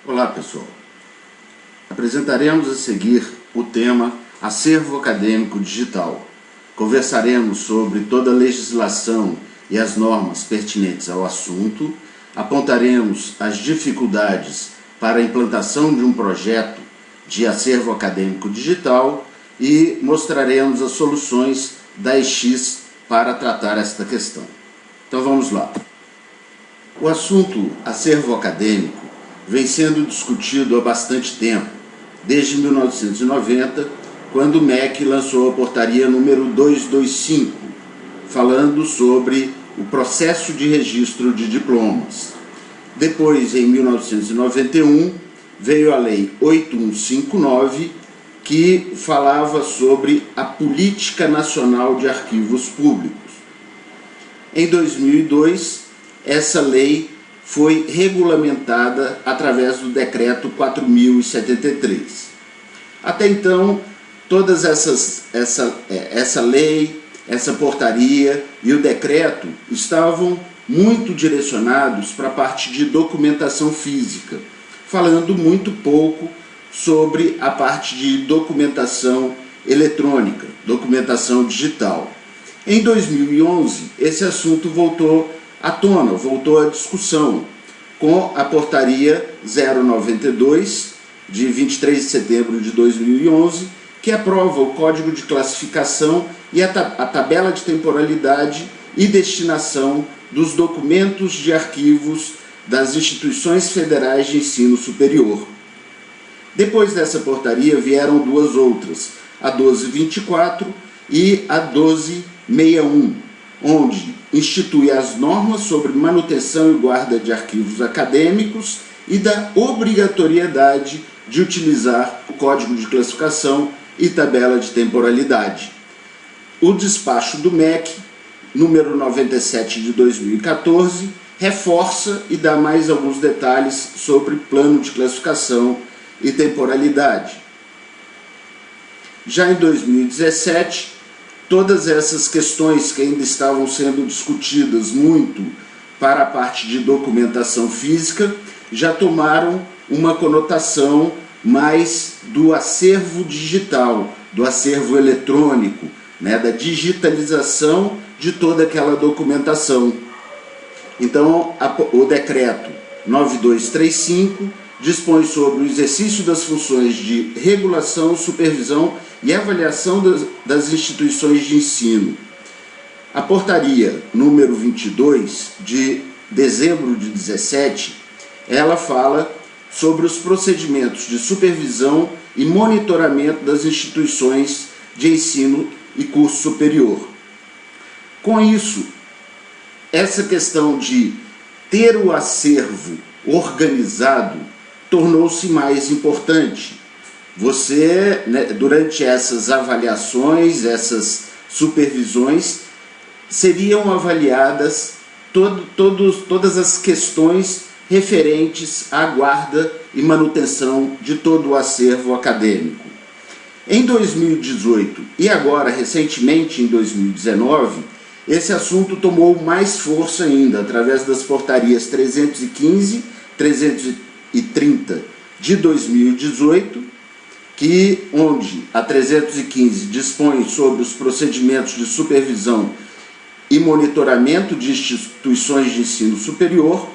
Olá pessoal, apresentaremos a seguir o tema Acervo Acadêmico Digital. Conversaremos sobre toda a legislação e as normas pertinentes ao assunto, apontaremos as dificuldades para a implantação de um projeto de acervo acadêmico digital e mostraremos as soluções da EX para tratar esta questão. Então vamos lá. O assunto acervo acadêmico vem sendo discutido há bastante tempo, desde 1990, quando o MEC lançou a portaria número 225, falando sobre o processo de registro de diplomas. Depois, em 1991, veio a Lei 8159, que falava sobre a Política Nacional de Arquivos Públicos. Em 2002, essa lei foi regulamentada através do Decreto 4073. Até então, todas essa lei, essa portaria e o decreto estavam muito direcionados para a parte de documentação física, falando muito pouco sobre a parte de documentação eletrônica, documentação digital. Em 2011, esse assunto voltou à tona, voltou à discussão, com a portaria 092, de 23 de setembro de 2011, que aprova o Código de Classificação e a tabela de temporalidade e destinação dos documentos de arquivos das instituições federais de ensino superior. Depois dessa portaria vieram duas outras, a 1224 e a 1261, onde institui as normas sobre manutenção e guarda de arquivos acadêmicos e da obrigatoriedade de utilizar o Código de Classificação e tabela de temporalidade. O despacho do MEC, número 97 de 2014, reforça e dá mais alguns detalhes sobre plano de classificação e temporalidade. Já em 2017, todas essas questões que ainda estavam sendo discutidas muito para a parte de documentação física já tomaram uma conotação mais do acervo digital, do acervo eletrônico, da digitalização de toda aquela documentação. Então, o decreto 9235 dispõe sobre o exercício das funções de regulação, supervisão e avaliação das instituições de ensino. A portaria número 22, de dezembro de 17, ela fala sobre os procedimentos de supervisão e monitoramento das instituições de ensino e curso superior. Com isso, essa questão de ter o acervo organizado tornou-se mais importante. Você, durante essas avaliações, essas supervisões, seriam avaliadas todas as questões referentes à guarda e manutenção de todo o acervo acadêmico. Em 2018 e agora, recentemente, em 2019, esse assunto tomou mais força ainda, através das portarias 315, 330 de 2018, onde a 315 dispõe sobre os procedimentos de supervisão e monitoramento de instituições de ensino superior,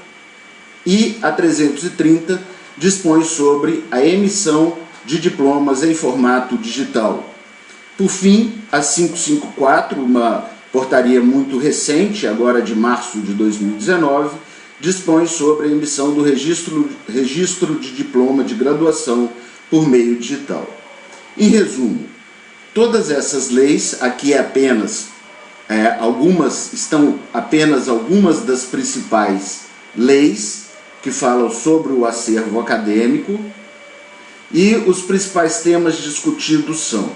e a 330 dispõe sobre a emissão de diplomas em formato digital. Por fim, a 554, uma portaria muito recente, agora de março de 2019, dispõe sobre a emissão do registro de diploma de graduação por meio digital. Em resumo, todas essas leis, aqui estão apenas algumas das principais leis que falam sobre o acervo acadêmico, e os principais temas discutidos são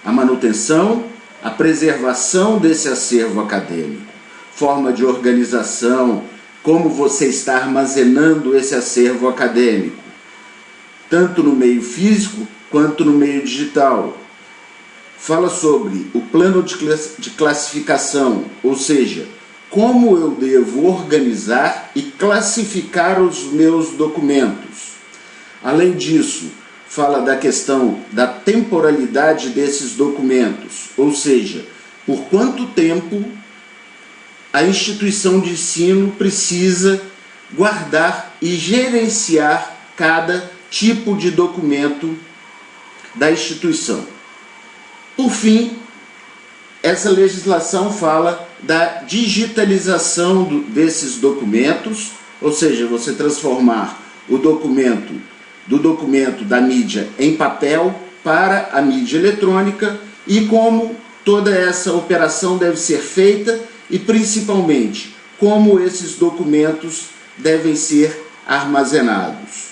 a manutenção, a preservação desse acervo acadêmico, forma de organização, como você está armazenando esse acervo acadêmico, tanto no meio físico quanto no meio digital. Fala sobre o plano de classificação, ou seja, como eu devo organizar e classificar os meus documentos. Além disso, fala da questão da temporalidade desses documentos, ou seja, por quanto tempo a instituição de ensino precisa guardar e gerenciar cada tipo de documento da instituição. Por fim, essa legislação fala da digitalização desses documentos, ou seja, você transformar o documento da mídia em papel para a mídia eletrônica e como toda essa operação deve ser feita e, principalmente, como esses documentos devem ser armazenados.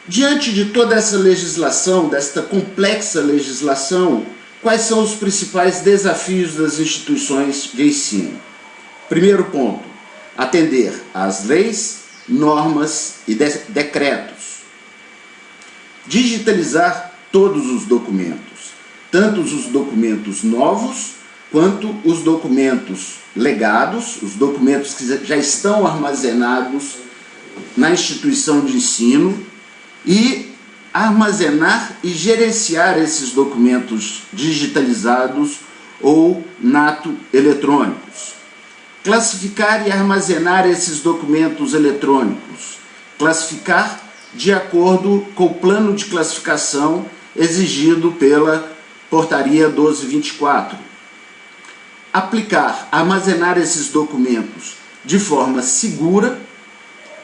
Diante de toda essa legislação, desta complexa legislação, quais são os principais desafios das instituições de ensino? Primeiro ponto, atender às leis, normas e decretos. Digitalizar todos os documentos, tanto os documentos novos, quanto os documentos legados, os documentos que já estão armazenados na instituição de ensino, e armazenar e gerenciar esses documentos digitalizados ou nato-eletrônicos. Classificar e armazenar esses documentos eletrônicos. Classificar de acordo com o plano de classificação exigido pela Portaria 1224. Aplicar, armazenar esses documentos de forma segura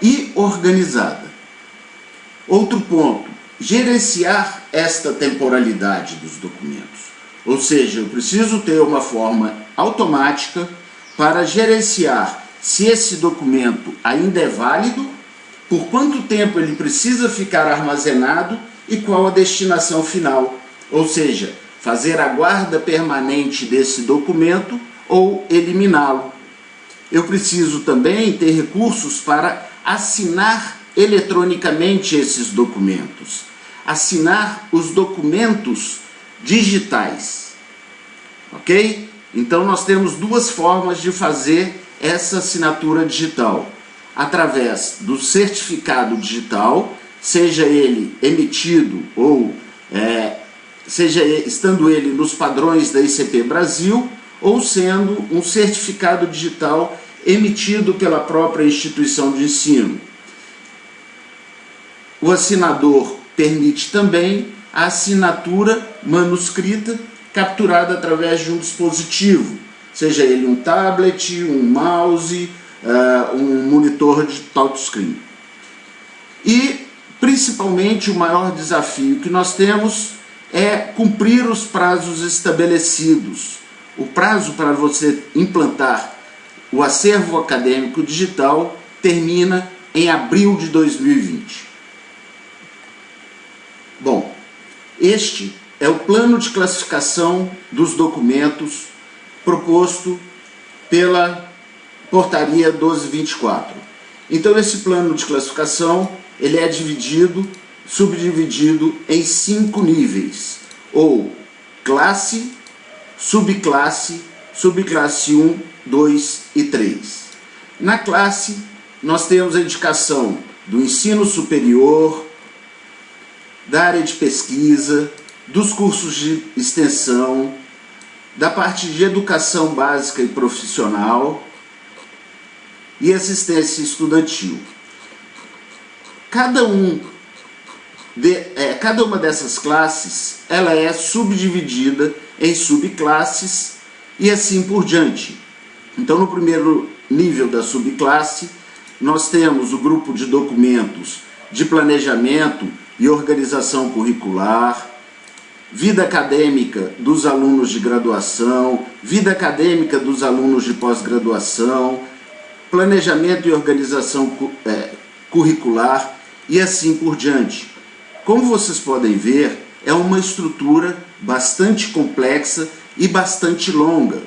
e organizada. Outro ponto, gerenciar esta temporalidade dos documentos. Ou seja, eu preciso ter uma forma automática para gerenciar se esse documento ainda é válido, por quanto tempo ele precisa ficar armazenado e qual a destinação final. Ou seja, fazer a guarda permanente desse documento ou eliminá-lo. Eu preciso também ter recursos para assinar eletronicamente esses documentos. Assinar os documentos digitais. Ok? Então nós temos duas formas de fazer essa assinatura digital. Através do certificado digital, seja ele emitido ou seja estando ele nos padrões da ICP Brasil, ou sendo um certificado digital emitido pela própria instituição de ensino. O assinador permite também a assinatura manuscrita capturada através de um dispositivo, seja ele um tablet, um mouse, um monitor de touchscreen. E, principalmente, o maior desafio que nós temos é cumprir os prazos estabelecidos. O prazo para você implantar o acervo acadêmico digital termina em abril de 2020. Bom, este é o plano de classificação dos documentos proposto pela Portaria 1224. Então, esse plano de classificação ele é subdividido em 5 níveis, ou classe, subclasse, subclasse 1, 2 e 3. Na classe, nós temos a indicação do ensino superior, da área de pesquisa, dos cursos de extensão, da parte de educação básica e profissional e assistência estudantil. Cada uma dessas classes ela é subdividida em subclasses e assim por diante. Então, no primeiro nível da subclasse, nós temos o grupo de documentos de planejamento e organização curricular, vida acadêmica dos alunos de graduação, vida acadêmica dos alunos de pós-graduação, planejamento e organização curricular e assim por diante. Como vocês podem ver, é uma estrutura bastante complexa e bastante longa,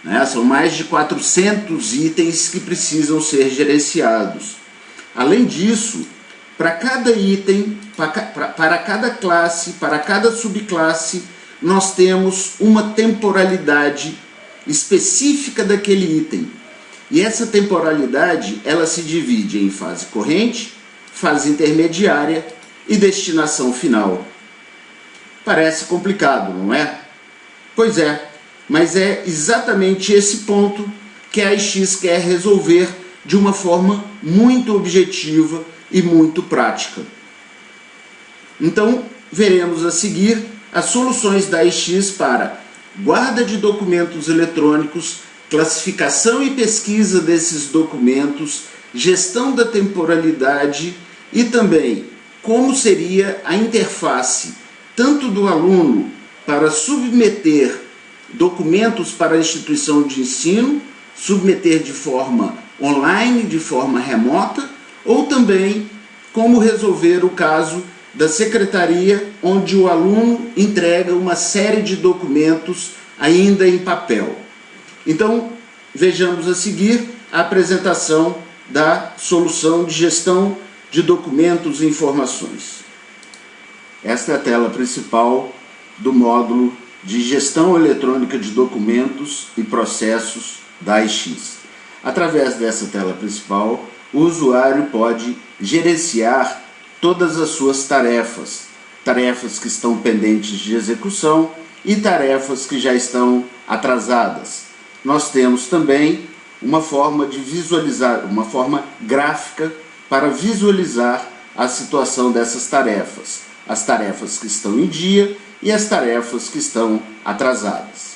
né? São mais de 400 itens que precisam ser gerenciados. Além disso, para cada item, para cada classe, para cada subclasse, nós temos uma temporalidade específica daquele item. E essa temporalidade, ela se divide em fase corrente, fase intermediária e destinação final. Parece complicado, não é? Pois é, mas é exatamente esse ponto que a AIX quer resolver de uma forma muito objetiva e muito prática. Então, veremos a seguir as soluções da AIX para guarda de documentos eletrônicos, classificação e pesquisa desses documentos, gestão da temporalidade e também como seria a interface tanto do aluno para submeter documentos para a instituição de ensino, submeter de forma online, de forma remota, ou também como resolver o caso da secretaria, onde o aluno entrega uma série de documentos ainda em papel. Então, vejamos a seguir a apresentação da solução de gestão de documentos e informações. Esta é a tela principal do módulo de gestão eletrônica de documentos e processos da AIX. Através dessa tela principal, o usuário pode gerenciar todas as suas tarefas, tarefas que estão pendentes de execução e tarefas que já estão atrasadas. Nós temos também uma forma de visualizar, uma forma gráfica para visualizar a situação dessas tarefas, as tarefas que estão em dia e as tarefas que estão atrasadas.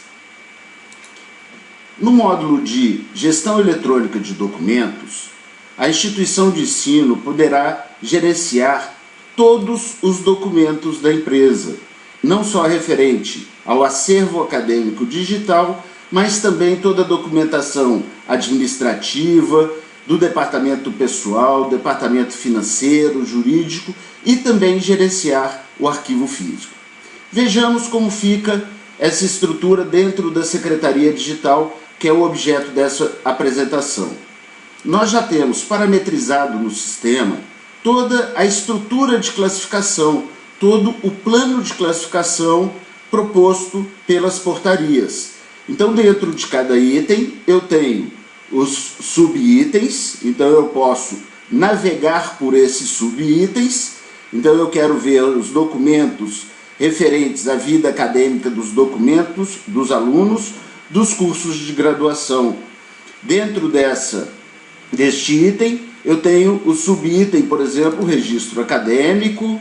No módulo de gestão eletrônica de documentos, a instituição de ensino poderá gerenciar todos os documentos da empresa, não só referente ao acervo acadêmico digital, mas também toda a documentação administrativa, do departamento pessoal, departamento financeiro, jurídico e também gerenciar o arquivo físico. Vejamos como fica essa estrutura dentro da Secretaria Digital, que é o objeto dessa apresentação. Nós já temos parametrizado no sistema toda a estrutura de classificação, todo o plano de classificação proposto pelas portarias. Então, dentro de cada item, eu tenho os subitens, então eu posso navegar por esses subitens. Então, eu quero ver os documentos referentes à vida acadêmica dos documentos dos alunos dos cursos de graduação. Dentro deste item, eu tenho o subitem, por exemplo, registro acadêmico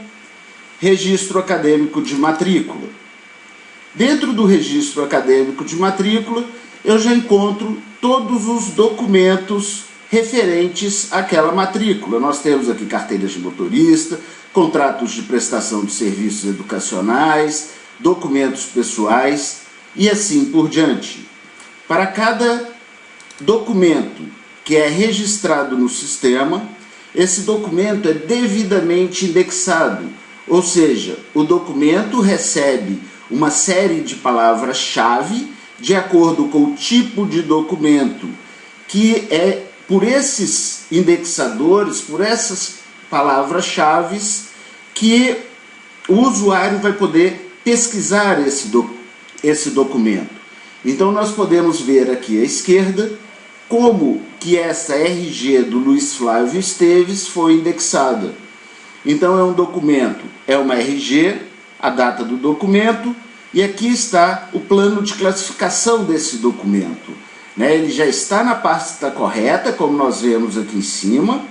de matrícula. Dentro do registro acadêmico de matrícula, eu já encontro todos os documentos referentes àquela matrícula. Nós temos aqui carteiras de motorista, contratos de prestação de serviços educacionais, documentos pessoais e assim por diante. Para cada documento que é registrado no sistema, esse documento é devidamente indexado, ou seja, o documento recebe uma série de palavras-chave de acordo com o tipo de documento, que é por esses indexadores, por essas palavras-chave, que o usuário vai poder pesquisar esse documento. Então nós podemos ver aqui à esquerda como que essa RG do Luiz Flávio Esteves foi indexada. Então é um documento, é uma RG, a data do documento, e aqui está o plano de classificação desse documento. Ele já está na pasta correta, como nós vemos aqui em cima,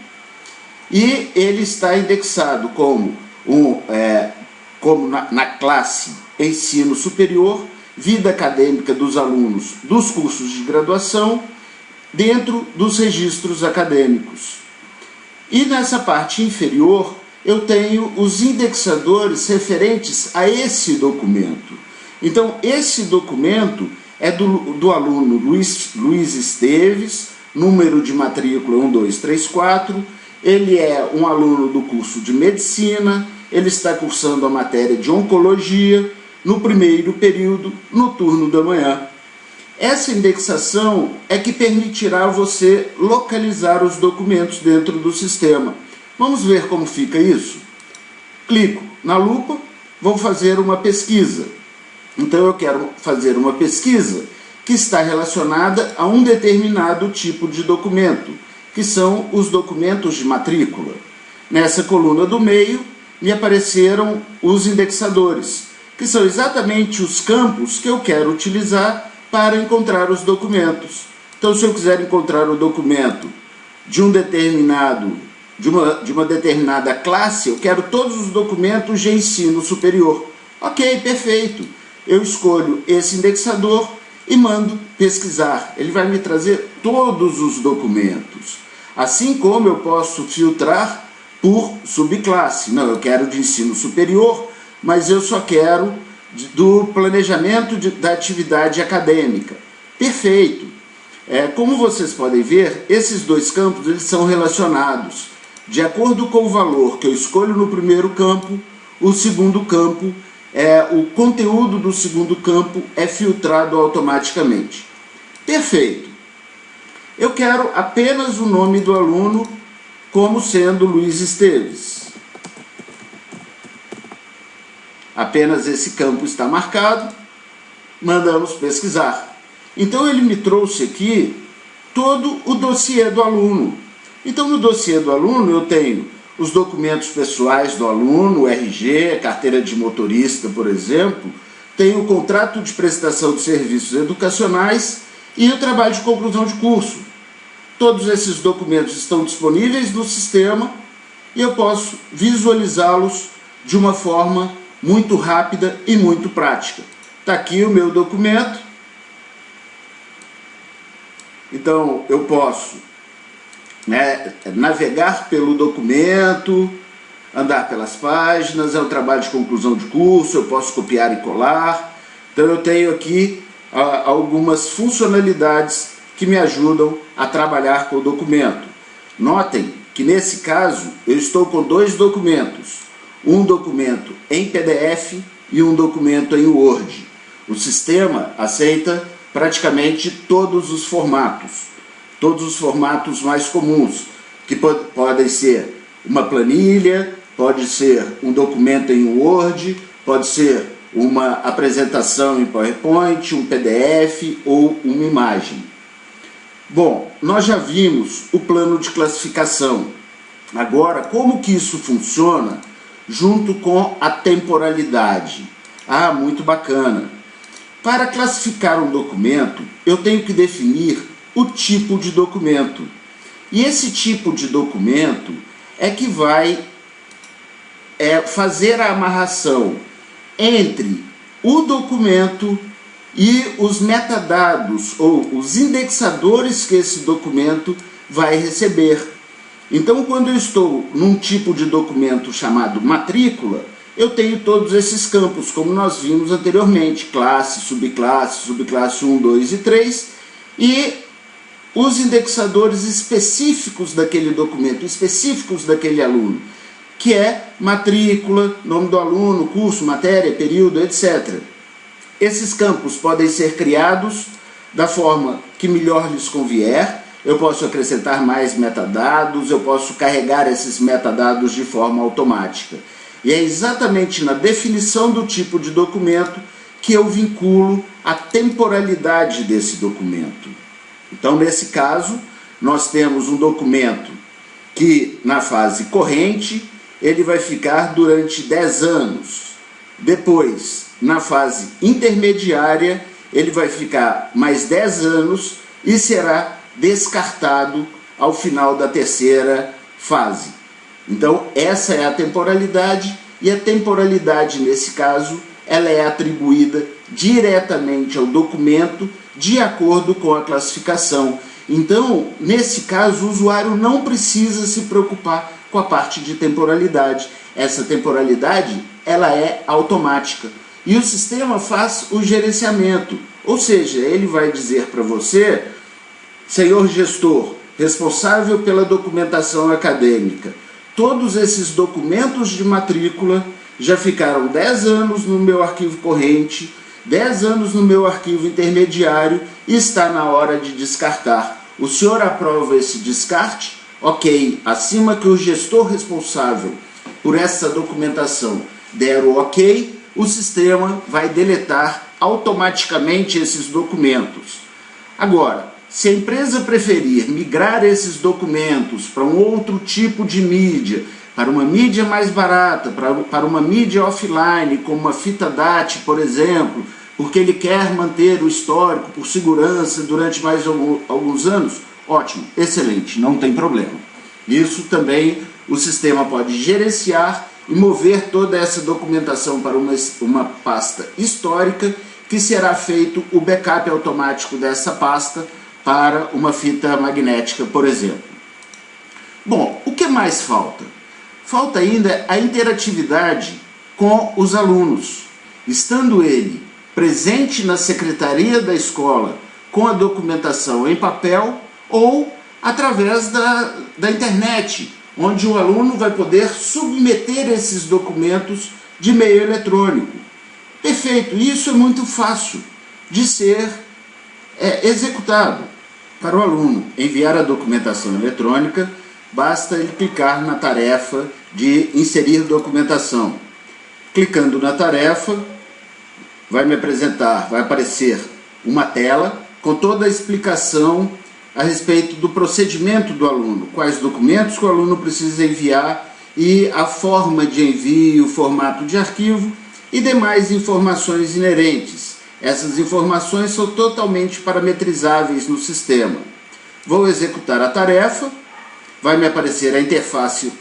e ele está indexado como na classe Ensino Superior, Vida Acadêmica dos Alunos dos Cursos de Graduação, dentro dos registros acadêmicos. E nessa parte inferior, eu tenho os indexadores referentes a esse documento. Então, esse documento é do aluno Luiz Esteves, número de matrícula 1234, ele é um aluno do curso de Medicina, ele está cursando a matéria de Oncologia, no primeiro período, no turno da manhã. Essa indexação é que permitirá você localizar os documentos dentro do sistema. Vamos ver como fica isso? Clico na lupa, vou fazer uma pesquisa. Então eu quero fazer uma pesquisa que está relacionada a um determinado tipo de documento, que são os documentos de matrícula. nessa coluna do meio me apareceram os indexadores, que são exatamente os campos que eu quero utilizar para encontrar os documentos. Então, se eu quiser encontrar o documento de uma determinada classe, eu quero todos os documentos de ensino superior. Ok, perfeito. Eu escolho esse indexador e mando pesquisar. Ele vai me trazer todos os documentos. Assim como eu posso filtrar por subclasse. Não, eu quero de ensino superior, mas eu só quero do planejamento da atividade acadêmica. Perfeito. Como vocês podem ver, esses dois campos eles são relacionados. De acordo com o valor que eu escolho no primeiro campo, o segundo campo, o conteúdo do segundo campo é filtrado automaticamente. Perfeito. Eu quero apenas o nome do aluno como sendo Luiz Esteves. Apenas esse campo está marcado. Mandamos pesquisar. Então ele me trouxe aqui todo o dossiê do aluno. Então no dossiê do aluno eu tenho os documentos pessoais do aluno, o RG, carteira de motorista, por exemplo, tenho o contrato de prestação de serviços educacionais e o trabalho de conclusão de curso. Todos esses documentos estão disponíveis no sistema e eu posso visualizá-los de uma forma muito rápida e muito prática. Está aqui o meu documento. Então eu posso navegar pelo documento, andar pelas páginas, é um trabalho de conclusão de curso, eu posso copiar e colar. Então eu tenho aqui algumas funcionalidades que me ajudam a trabalhar com o documento. Notem que nesse caso eu estou com dois documentos, um documento em PDF e um documento em Word. O sistema aceita praticamente todos os formatos mais comuns, que podem ser uma planilha, pode ser um documento em Word, pode ser uma apresentação em PowerPoint, um PDF ou uma imagem. Bom, nós já vimos o plano de classificação. Agora, como que isso funciona junto com a temporalidade? Muito bacana. Para classificar um documento, eu tenho que definir o tipo de documento. E esse tipo de documento é que vai fazer a amarração entre o documento e os metadados ou os indexadores que esse documento vai receber. Então, quando eu estou num tipo de documento chamado matrícula, eu tenho todos esses campos, como nós vimos anteriormente, classe, subclasse 1, 2 e 3, e os indexadores específicos daquele documento, específicos daquele aluno, que é matrícula, nome do aluno, curso, matéria, período, etc. Esses campos podem ser criados da forma que melhor lhes convier. Eu posso acrescentar mais metadados, eu posso carregar esses metadados de forma automática. E é exatamente na definição do tipo de documento que eu vinculo a temporalidade desse documento. Então, nesse caso, nós temos um documento que, na fase corrente, ele vai ficar durante 10 anos. Depois, na fase intermediária, ele vai ficar mais 10 anos e será descartado ao final da terceira fase. Então, essa é a temporalidade, e a temporalidade, nesse caso, ela é atribuída diretamente ao documento de acordo com a classificação. Então, nesse caso, o usuário não precisa se preocupar com a parte de temporalidade. Essa temporalidade, ela é automática. E o sistema faz o gerenciamento. Ou seja, ele vai dizer para você, senhor gestor, responsável pela documentação acadêmica, todos esses documentos de matrícula já ficaram 10 anos no meu arquivo corrente, 10 anos no meu arquivo intermediário e está na hora de descartar. O senhor aprova esse descarte? Ok. Acima que o gestor responsável por essa documentação der o ok, o sistema vai deletar automaticamente esses documentos. Agora, se a empresa preferir migrar esses documentos para um outro tipo de mídia, para uma mídia mais barata, para uma mídia offline, como uma fita DAT, por exemplo, porque ele quer manter o histórico por segurança durante mais alguns anos, ótimo, excelente, não tem problema. Isso também o sistema pode gerenciar e mover toda essa documentação para uma pasta histórica, que será feito o backup automático dessa pasta para uma fita magnética, por exemplo. Bom, o que mais falta? Falta ainda a interatividade com os alunos, estando ele presente na secretaria da escola com a documentação em papel ou através da internet, onde o aluno vai poder submeter esses documentos de meio eletrônico. Perfeito, isso é muito fácil de ser executado. Para o aluno enviar a documentação eletrônica, basta ele clicar na tarefa de inserir documentação. Clicando na tarefa, vai aparecer uma tela com toda a explicação a respeito do procedimento do aluno, quais documentos que o aluno precisa enviar e a forma de envio, o formato de arquivo e demais informações inerentes. Essas informações são totalmente parametrizáveis no sistema. Vou executar a tarefa, vai me aparecer a interface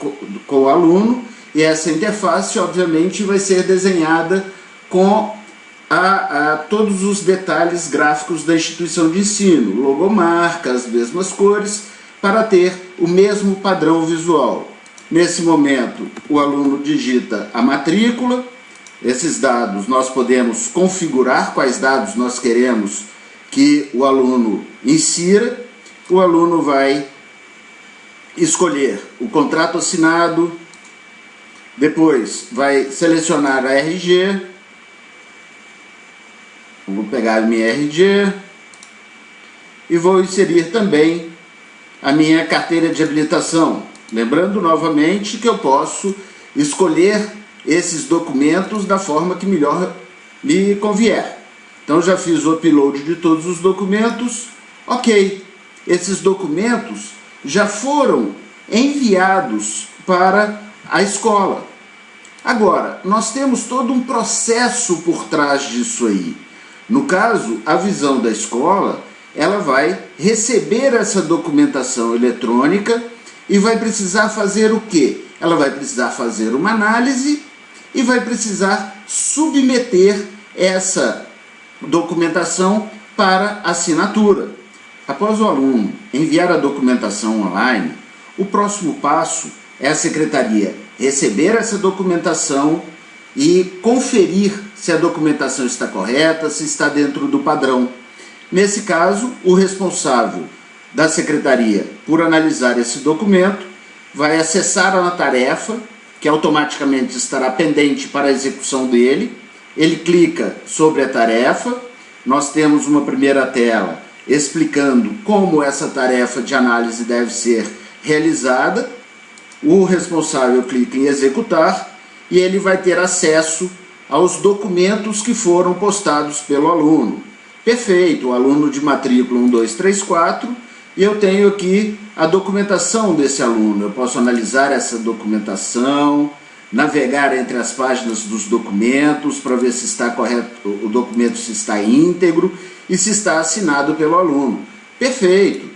com o aluno e essa interface obviamente vai ser desenhada com todos os detalhes gráficos da instituição de ensino, logomarca, as mesmas cores, para ter o mesmo padrão visual. Nesse momento, o aluno digita a matrícula, esses dados nós podemos configurar quais dados nós queremos que o aluno insira, o aluno vai escolher o contrato assinado, depois vai selecionar a RG, vou pegar a minha RG e vou inserir também a minha carteira de habilitação. Lembrando novamente que eu posso escolher esses documentos da forma que melhor me convier. Então já fiz o upload de todos os documentos. Ok, esses documentos já foram enviados para a escola. Agora, nós temos todo um processo por trás disso aí. No caso, a visão da escola, ela vai receber essa documentação eletrônica e vai precisar fazer o quê? Ela vai precisar fazer uma análise e vai precisar submeter essa documentação para assinatura. Após o aluno enviar a documentação online, o próximo passo é a secretaria receber essa documentação e conferir se a documentação está correta, se está dentro do padrão. Nesse caso, o responsável da secretaria por analisar esse documento vai acessar a tarefa, que automaticamente estará pendente para a execução dele. Ele clica sobre a tarefa, nós temos uma primeira tela explicando como essa tarefa de análise deve ser realizada. O responsável clica em executar e ele vai ter acesso aos documentos que foram postados pelo aluno. Perfeito, o aluno de matrícula 1234, e eu tenho aqui a documentação desse aluno. Eu posso analisar essa documentação, navegar entre as páginas dos documentos para ver se está correto, o documento se está íntegro e se está assinado pelo aluno. Perfeito,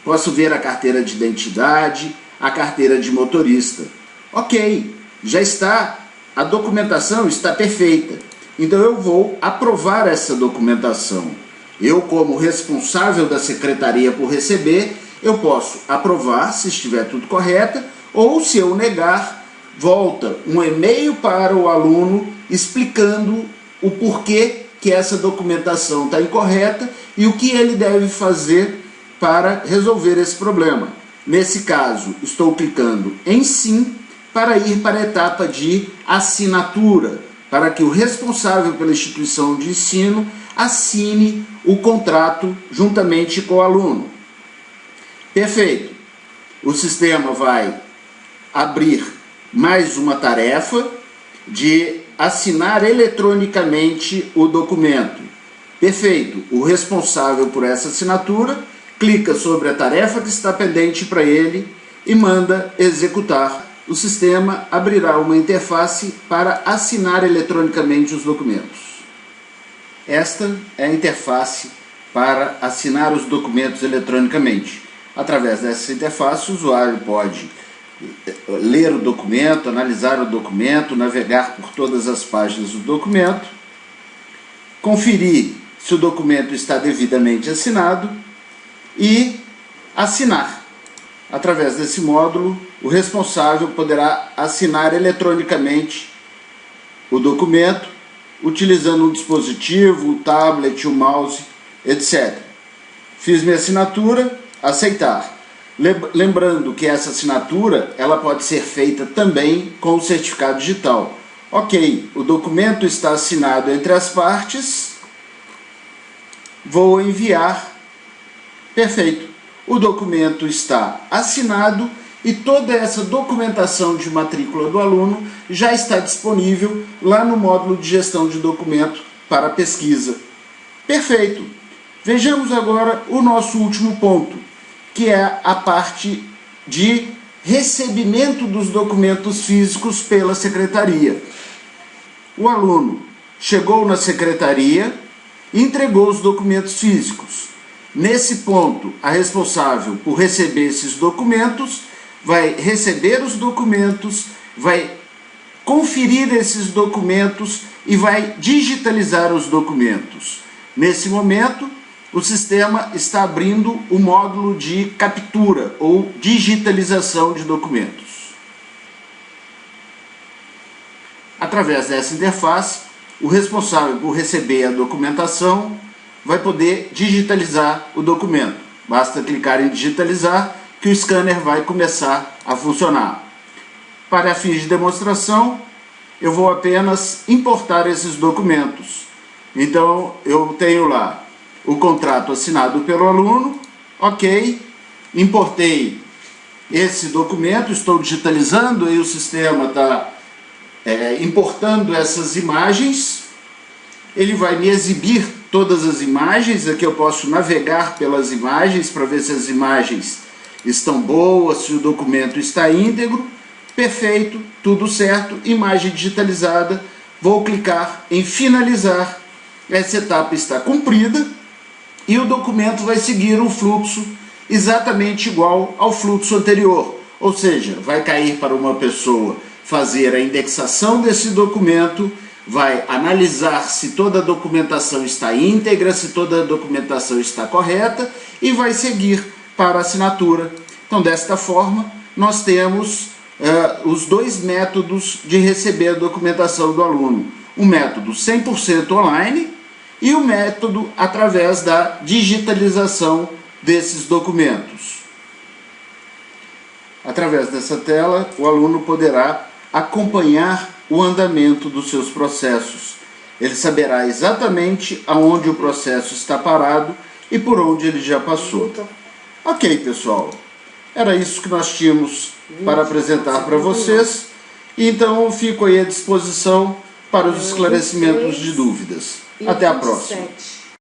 posso ver a carteira de identidade, a carteira de motorista. Ok, já está, a documentação está perfeita. Então eu vou aprovar essa documentação. Eu, como responsável da secretaria por receber, eu posso aprovar se estiver tudo correto, ou se eu negar, volta um e-mail para o aluno explicando o porquê que essa documentação está incorreta e o que ele deve fazer para resolver esse problema. Nesse caso, estou clicando em sim para ir para a etapa de assinatura, para que o responsável pela instituição de ensino assine o contrato juntamente com o aluno. Perfeito. O sistema vai abrir mais uma tarefa de assinar eletronicamente o documento. Perfeito. O responsável por essa assinatura clica sobre a tarefa que está pendente para ele e manda executar o sistema abrirá uma interface para assinar eletronicamente os documentos. Esta é a interface para assinar os documentos eletronicamente. Através dessa interface, o usuário pode ler o documento, analisar o documento, navegar por todas as páginas do documento, conferir se o documento está devidamente assinado e assinar. Através desse módulo, o responsável poderá assinar eletronicamente o documento, utilizando um dispositivo, o tablet, o mouse, etc. Fiz minha assinatura, aceitar. Lembrando que essa assinatura ela pode ser feita também com o certificado digital. Ok, o documento está assinado entre as partes, vou enviar. Perfeito. O documento está assinado e toda essa documentação de matrícula do aluno já está disponível lá no módulo de gestão de documento para pesquisa. Perfeito! Vejamos agora o nosso último ponto, que é a parte de recebimento dos documentos físicos pela secretaria. O aluno chegou na secretaria e entregou os documentos físicos. Nesse ponto, a responsável por receber esses documentos vai receber os documentos, vai conferir esses documentos e vai digitalizar os documentos. Nesse momento, o sistema está abrindo o módulo de captura ou digitalização de documentos. Através dessa interface, o responsável por receber a documentação vai poder digitalizar o documento. Basta clicar em digitalizar que o scanner vai começar a funcionar. Para fins de demonstração, eu vou apenas importar esses documentos. Então, eu tenho lá o contrato assinado pelo aluno, ok, importei esse documento, estou digitalizando e o sistema está importando essas imagens. Ele vai me exibir todas as imagens, aqui eu posso navegar pelas imagens para ver se as imagens estão boas, se o documento está íntegro. Perfeito, tudo certo, imagem digitalizada. Vou clicar em finalizar. Essa etapa está cumprida e o documento vai seguir um fluxo exatamente igual ao fluxo anterior. Ou seja, vai cair para uma pessoa fazer a indexação desse documento, vai analisar se toda a documentação está íntegra, se toda a documentação está correta e vai seguir para a assinatura. Então, desta forma, nós temos os dois métodos de receber a documentação do aluno. O método 100% online e o método através da digitalização desses documentos. Através dessa tela, o aluno poderá acompanhar o andamento dos seus processos. Ele saberá exatamente aonde o processo está parado e por onde ele já passou. Ok, pessoal. Era isso que nós tínhamos para apresentar para vocês. Então, eu fico aí à disposição para os esclarecimentos de dúvidas. Até a próxima.